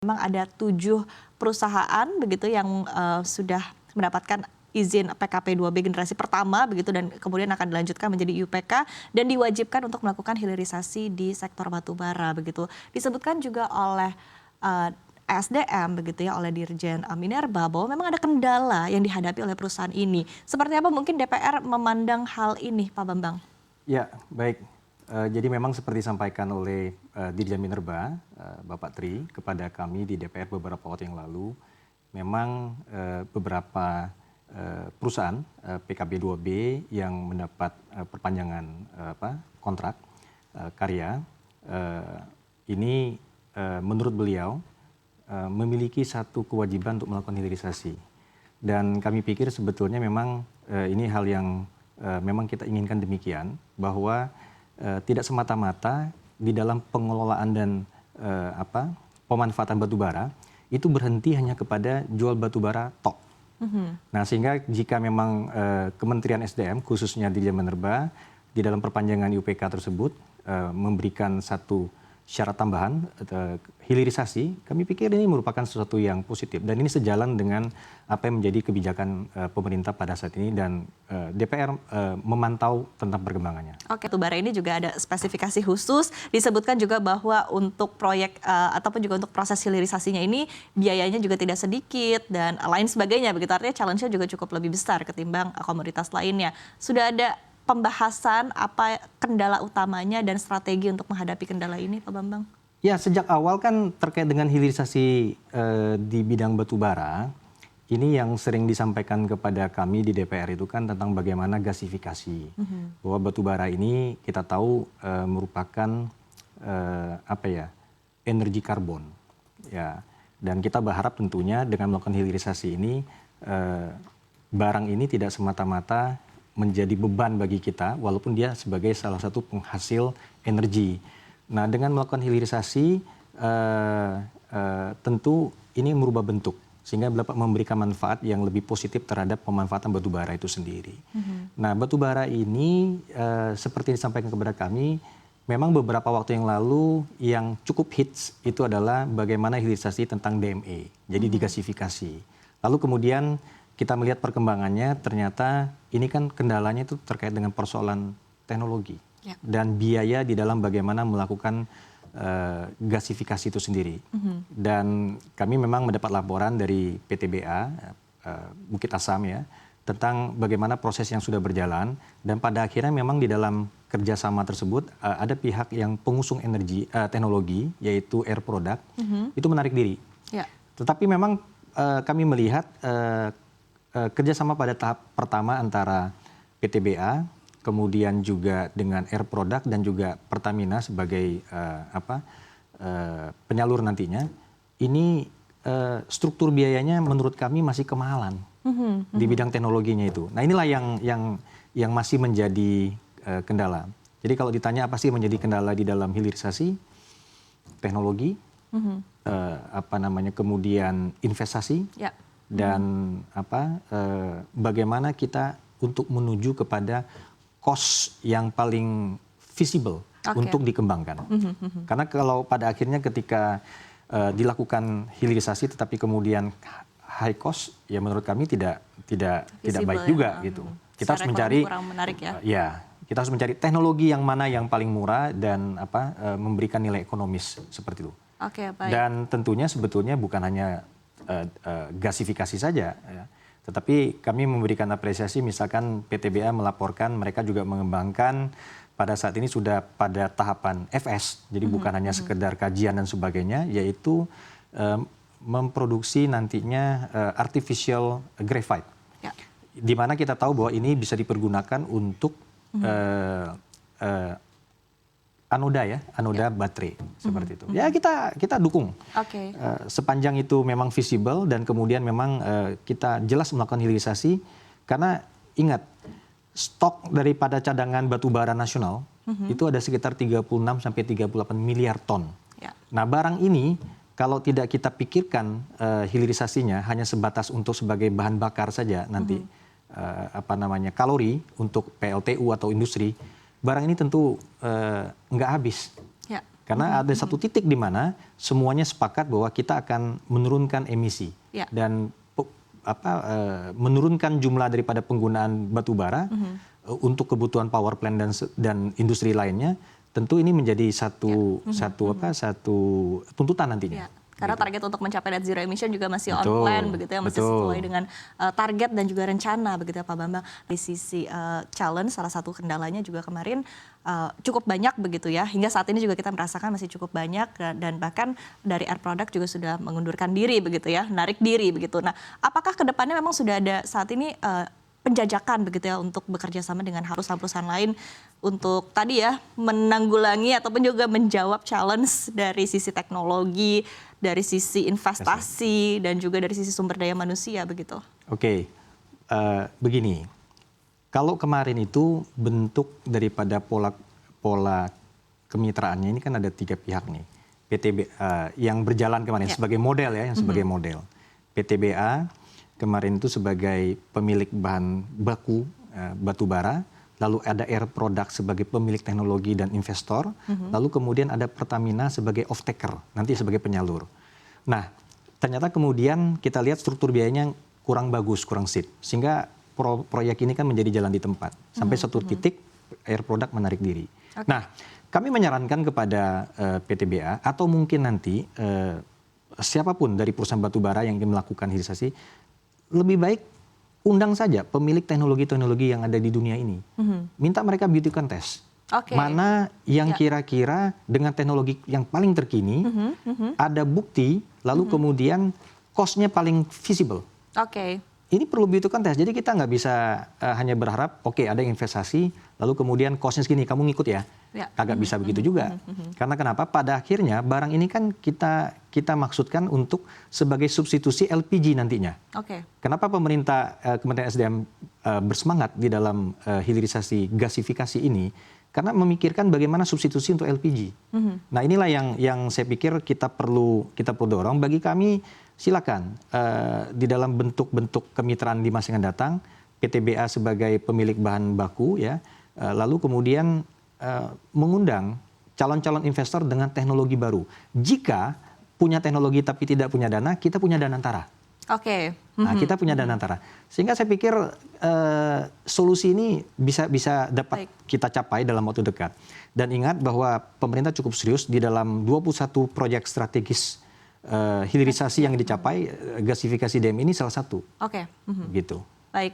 Memang ada 7 perusahaan begitu yang sudah mendapatkan izin PKP 2B generasi pertama begitu dan kemudian akan dilanjutkan menjadi IUPK dan diwajibkan untuk melakukan hilirisasi di sektor batubara begitu. Disebutkan juga oleh SDM begitu ya, oleh Dirjen Minerba bahwa memang ada kendala yang dihadapi oleh perusahaan ini. Seperti apa mungkin DPR memandang hal ini, Pak Bambang? Ya, baik. Jadi memang seperti disampaikan oleh Dirjen Minerba, Bapak Tri, kepada kami di DPR beberapa waktu yang lalu, memang beberapa perusahaan PKB 2B yang mendapat perpanjangan kontrak karya, ini menurut beliau memiliki satu kewajiban untuk melakukan hilirisasi. Dan kami pikir sebetulnya memang ini hal yang memang kita inginkan demikian, bahwa tidak semata-mata di dalam pengelolaan dan pemanfaatan batubara itu berhenti hanya kepada jual batubara tok. Nah, sehingga jika memang Kementerian SDM khususnya Dirjen Minerba di dalam perpanjangan IUPK tersebut memberikan satu syarat tambahan hilirisasi, kami pikir ini merupakan sesuatu yang positif dan ini sejalan dengan apa yang menjadi kebijakan pemerintah pada saat ini dan DPR memantau tentang perkembangannya. Oke, batubara ini juga ada spesifikasi khusus, disebutkan juga bahwa untuk proyek ataupun juga untuk proses hilirisasinya ini biayanya juga tidak sedikit dan lain sebagainya begitu, artinya challenge-nya juga cukup lebih besar ketimbang komoditas lainnya. Sudah ada pembahasan apa kendala utamanya dan strategi untuk menghadapi kendala ini, Pak Bambang? Ya, sejak awal kan terkait dengan hilirisasi di bidang batubara, ini yang sering disampaikan kepada kami di DPR itu kan tentang bagaimana gasifikasi. Bahwa batubara ini kita tahu merupakan energi karbon. Ya, dan kita berharap tentunya dengan melakukan hilirisasi ini barang ini tidak semata-mata menjadi beban bagi kita, walaupun dia sebagai salah satu penghasil energi. Nah, dengan melakukan hilirisasi, tentu ini merubah bentuk, sehingga dapat memberikan manfaat yang lebih positif terhadap pemanfaatan batubara itu sendiri. Nah, batubara ini, seperti disampaikan kepada kami, memang beberapa waktu yang lalu yang cukup hits itu adalah bagaimana hilirisasi tentang DME, jadi digasifikasi. Lalu kemudian kita melihat perkembangannya, ternyata ini kan kendalanya itu terkait dengan persoalan teknologi dan biaya di dalam bagaimana melakukan gasifikasi itu sendiri. Dan kami memang mendapat laporan dari PTBA, Bukit Asam ya, tentang bagaimana proses yang sudah berjalan dan pada akhirnya memang di dalam kerjasama tersebut ada pihak yang pengusung energi teknologi yaitu Air Product itu menarik diri. Tetapi memang kami melihat kerjasama pada tahap pertama antara PTBA, kemudian juga dengan Air Product dan juga Pertamina sebagai penyalur nantinya, ini struktur biayanya menurut kami masih kemahalan di bidang teknologinya itu. Nah, inilah yang masih menjadi kendala. Jadi kalau ditanya apa sih menjadi kendala di dalam hilirisasi, teknologi, kemudian investasi. Dan bagaimana kita untuk menuju kepada cost yang paling visible untuk dikembangkan. Karena kalau pada akhirnya ketika dilakukan hilirisasi tetapi kemudian high cost, ya menurut kami tidak baik juga gitu. Kita harus mencari kita harus mencari teknologi yang mana yang paling murah dan memberikan nilai ekonomis seperti itu. Dan tentunya sebetulnya bukan hanya gasifikasi saja, ya. Tetapi kami memberikan apresiasi, misalkan PTBA melaporkan mereka juga mengembangkan pada saat ini sudah pada tahapan FS, jadi bukan hanya sekedar kajian dan sebagainya, yaitu memproduksi nantinya artificial graphite, di mana kita tahu bahwa ini bisa dipergunakan untuk anoda baterai seperti itu. Ya kita dukung. Sepanjang itu memang visible dan kemudian memang kita jelas melakukan hilirisasi karena ingat stok daripada cadangan batubara nasional itu ada sekitar 36 sampai 38 miliar ton. Nah, barang ini kalau tidak kita pikirkan hilirisasinya hanya sebatas untuk sebagai bahan bakar saja nanti kalori untuk PLTU atau industri, barang ini tentu nggak habis. Karena ada satu titik di mana semuanya sepakat bahwa kita akan menurunkan emisi dan menurunkan jumlah daripada penggunaan batu bara untuk kebutuhan power plant dan industri lainnya. Tentu ini menjadi satu tuntutan nantinya. Karena target untuk mencapai net zero emission juga masih on plan begitu ya, masih sesuai dengan target dan juga rencana begitu ya Pak Bambang. Di sisi challenge, salah satu kendalanya juga kemarin cukup banyak begitu ya, hingga saat ini juga kita merasakan masih cukup banyak, dan bahkan dari Air Product juga sudah mengundurkan diri begitu ya, narik diri begitu. Nah, apakah kedepannya memang sudah ada saat ini penjajakan begitu ya untuk bekerja sama dengan perusahaan-perusahaan lain untuk tadi ya menanggulangi ataupun juga menjawab challenge dari sisi teknologi, dari sisi investasi, dan juga dari sisi sumber daya manusia begitu? Oke, begini, kalau kemarin itu bentuk daripada pola kemitraannya ini kan ada 3 pihak nih. PTBA yang berjalan kemarin sebagai model ya, yang sebagai model. PTBA kemarin itu sebagai pemilik bahan baku batu bara, lalu ada Air Product sebagai pemilik teknologi dan investor, lalu kemudian ada Pertamina sebagai off-taker, nanti sebagai penyalur. Nah, ternyata kemudian kita lihat struktur biayanya kurang bagus, kurang sip, sehingga proyek ini kan menjadi jalan di tempat. Sampai satu titik Air Product menarik diri. Nah, kami menyarankan kepada PTBA atau mungkin nanti siapapun dari perusahaan batu bara yang ingin melakukan hilirisasi, lebih baik undang saja pemilik teknologi-teknologi yang ada di dunia ini. Minta mereka beauty contest. Mana yang kira-kira dengan teknologi yang paling terkini, ada bukti, lalu kemudian cost-nya paling visible. Ini perlu beauty contest. Jadi kita nggak bisa hanya berharap, oke, ada investasi, lalu kemudian cost-nya segini, kamu ngikut ya. Kagak bisa begitu juga. Karena kenapa? Pada akhirnya barang ini kan kita maksudkan untuk sebagai substitusi LPG nantinya. Kenapa pemerintah Kementerian SDM bersemangat di dalam hilirisasi gasifikasi ini? Karena memikirkan bagaimana substitusi untuk LPG. Nah, inilah yang saya pikir kita perlu dorong. Bagi kami silakan di dalam bentuk-bentuk kemitraan di masa yang akan datang, PTBA sebagai pemilik bahan baku ya, lalu kemudian mengundang calon-calon investor dengan teknologi baru. Jika punya teknologi tapi tidak punya dana, kita punya dana antara. Nah, kita punya dana antara. Sehingga saya pikir solusi ini bisa dapat kita capai dalam waktu dekat. Dan ingat bahwa pemerintah cukup serius di dalam 21 proyek strategis hilirisasi yang dicapai, gasifikasi DM ini salah satu. Gitu. Baik.